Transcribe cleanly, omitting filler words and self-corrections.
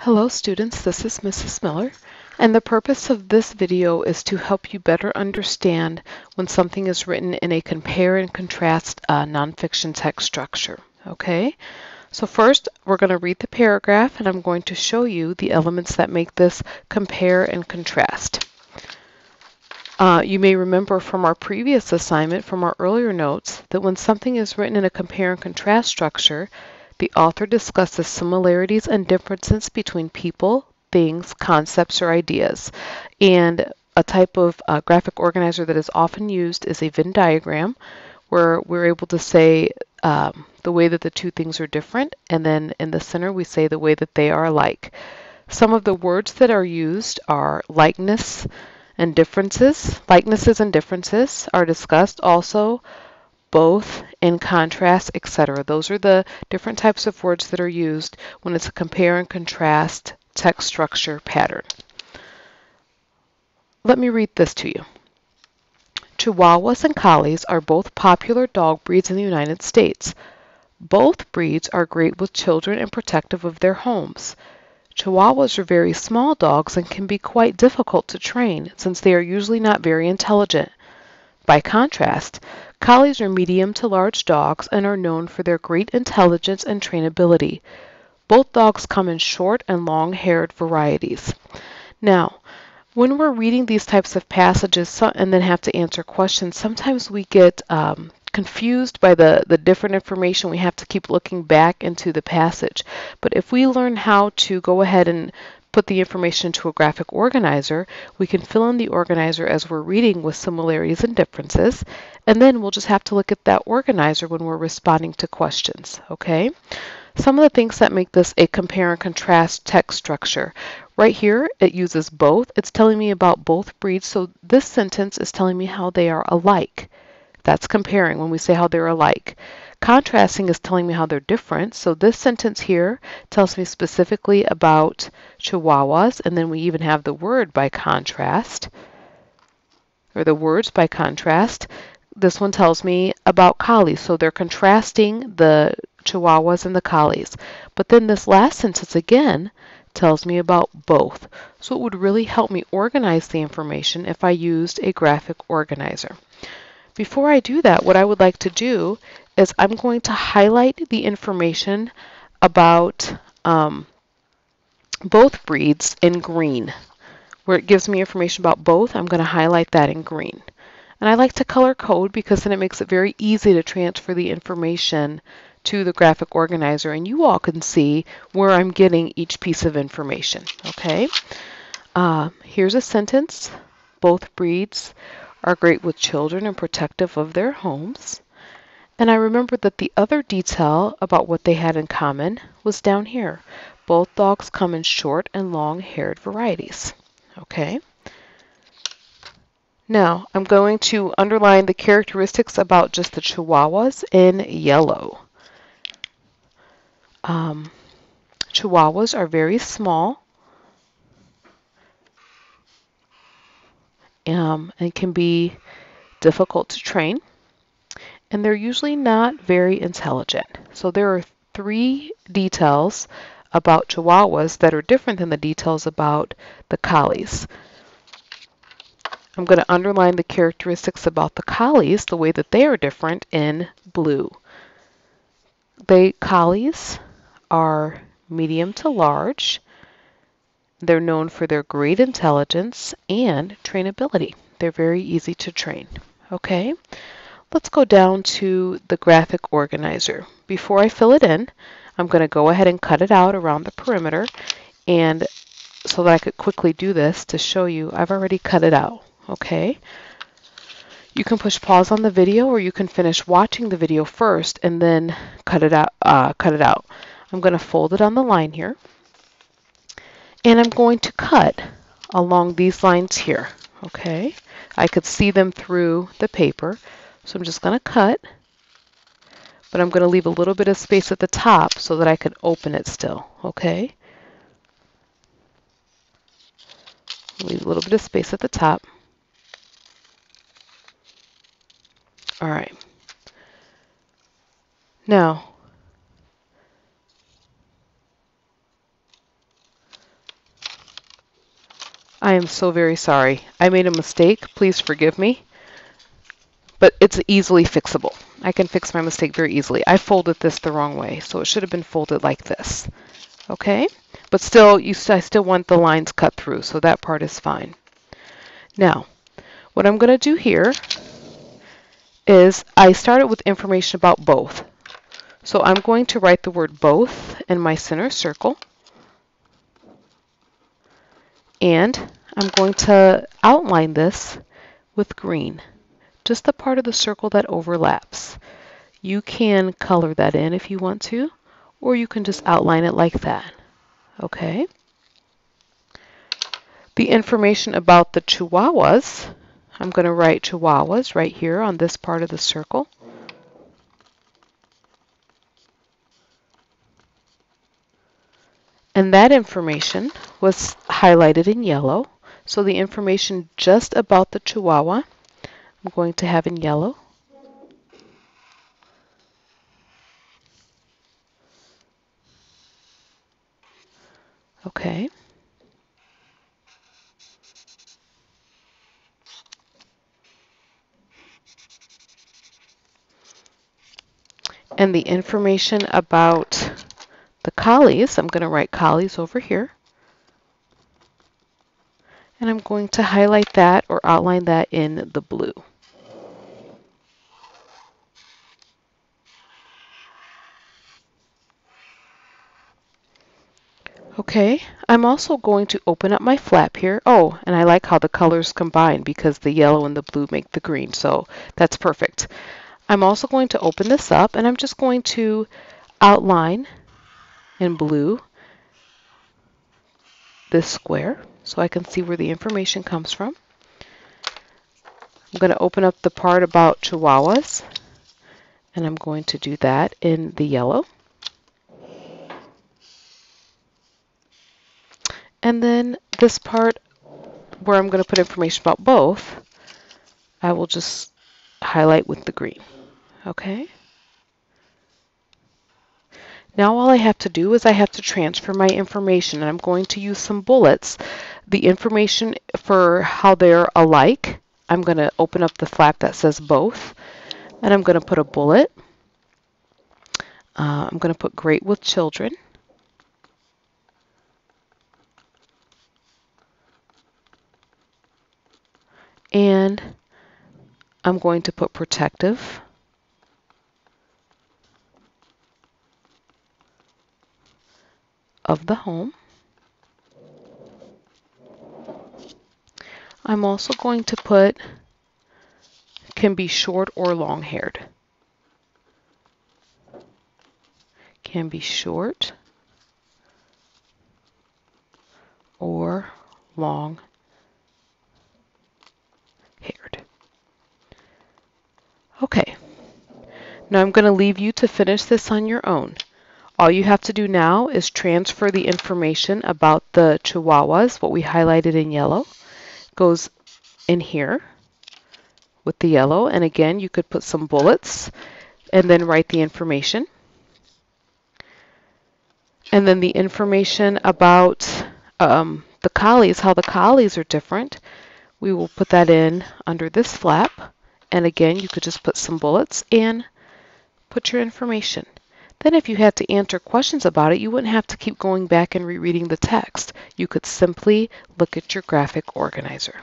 Hello students, this is Mrs. Miller, and the purpose of this video is to help you better understand when something is written in a compare and contrast nonfiction text structure. Okay, so first we're going to read the paragraph and I'm going to show you the elements that make this compare and contrast. You may remember from our previous assignment, from our earlier notes, that when something is written in a compare and contrast structure, the author discusses similarities and differences between people, things, concepts, or ideas. And a type of graphic organizer that is often used is a Venn diagram, where we're able to say the way that the two things are different, and then in the center we say the way that they are alike. Some of the words that are used are likeness and differences. Likenesses and differences are discussed. Also, both, in contrast, etc. Those are the different types of words that are used when it's a compare and contrast text structure pattern. Let me read this to you. Chihuahuas and Collies are both popular dog breeds in the United States. Both breeds are great with children and protective of their homes. Chihuahuas are very small dogs and can be quite difficult to train since they are usually not very intelligent. By contrast, Collies are medium to large dogs and are known for their great intelligence and trainability. Both dogs come in short and long-haired varieties. Now, when we're reading these types of passages and then have to answer questions, sometimes we get confused by the different information. We have to keep looking back into the passage. But if we learn how to go ahead and put the information into a graphic organizer, we can fill in the organizer as we're reading with similarities and differences, and then we'll just have to look at that organizer when we're responding to questions, okay? Some of the things that make this a compare and contrast text structure. Right here, it uses both. It's telling me about both breeds, so this sentence is telling me how they are alike. That's comparing when we say how they're alike. Contrasting is telling me how they're different. So this sentence here tells me specifically about Chihuahuas, and then we even have the word by contrast, or the words by contrast. This one tells me about Collies, so they're contrasting the Chihuahuas and the Collies. But then this last sentence again tells me about both. So it would really help me organize the information if I used a graphic organizer. Before I do that, what I would like to do is I'm going to highlight the information about both breeds in green. Where it gives me information about both, I'm going to highlight that in green. And I like to color code because then it makes it very easy to transfer the information to the graphic organizer, and you all can see where I'm getting each piece of information. Okay, here's a sentence. Both breeds are great with children and protective of their homes. And I remembered that the other detail about what they had in common was down here. Both dogs come in short and long-haired varieties. Okay. Now, I'm going to underline the characteristics about just the Chihuahuas in yellow. Chihuahuas are very small and can be difficult to train. And they're usually not very intelligent. So there are three details about Chihuahuas that are different than the details about the Collies. I'm going to underline the characteristics about the Collies, the way that they are different, in blue. Collies are medium to large. They're known for their great intelligence and trainability. They're very easy to train. Okay? Let's go down to the graphic organizer. Before I fill it in, I'm going to go ahead and cut it out around the perimeter, and so that I could quickly do this to show you, I've already cut it out. Okay? You can push pause on the video, or you can finish watching the video first and then cut it out. I'm going to fold it on the line here, and I'm going to cut along these lines here. Okay? I could see them through the paper. So I'm just going to cut, but I'm going to leave a little bit of space at the top so that I can open it still, okay? Leave a little bit of space at the top. All right. Now, I am so very sorry. I made a mistake. Please forgive me. But it's easily fixable. I can fix my mistake very easily. I folded this the wrong way, so it should have been folded like this. Okay? But still, I still want the lines cut through, so that part is fine. Now, what I'm going to do here is I started with information about both. So I'm going to write the word both in my center circle. And I'm going to outline this with green, just the part of the circle that overlaps. You can color that in if you want to, or you can just outline it like that. Okay? The information about the Chihuahuas, I'm going to write Chihuahuas right here on this part of the circle. And that information was highlighted in yellow. So the information just about the Chihuahua, I'm going to have in yellow. Okay. And the information about the collies, I'm going to write collies over here. And I'm going to highlight that or outline that in the blue. Okay, I'm also going to open up my flap here. Oh, and I like how the colors combine because the yellow and the blue make the green, so that's perfect. I'm also going to open this up and I'm just going to outline in blue this square so I can see where the information comes from. I'm going to open up the part about Chihuahuas and I'm going to do that in the yellow. And then this part where I'm going to put information about both, I will just highlight with the green. Okay? Now all I have to do is I have to transfer my information, and I'm going to use some bullets. The information for how they're alike, I'm going to open up the flap that says both, and I'm going to put a bullet. I'm going to put great with children. And I'm going to put protective. Of the home. I'm also going to put can be short or long-haired. Can be short or long-haired. Okay, now I'm going to leave you to finish this on your own. All you have to do now is transfer the information about the Chihuahuas, what we highlighted in yellow, goes in here with the yellow, and again you could put some bullets and then write the information. And then the information about the collies, how the collies are different, we will put that in under this flap. And again, you could just put some bullets and put your information. Then if you had to answer questions about it, you wouldn't have to keep going back and rereading the text. You could simply look at your graphic organizer.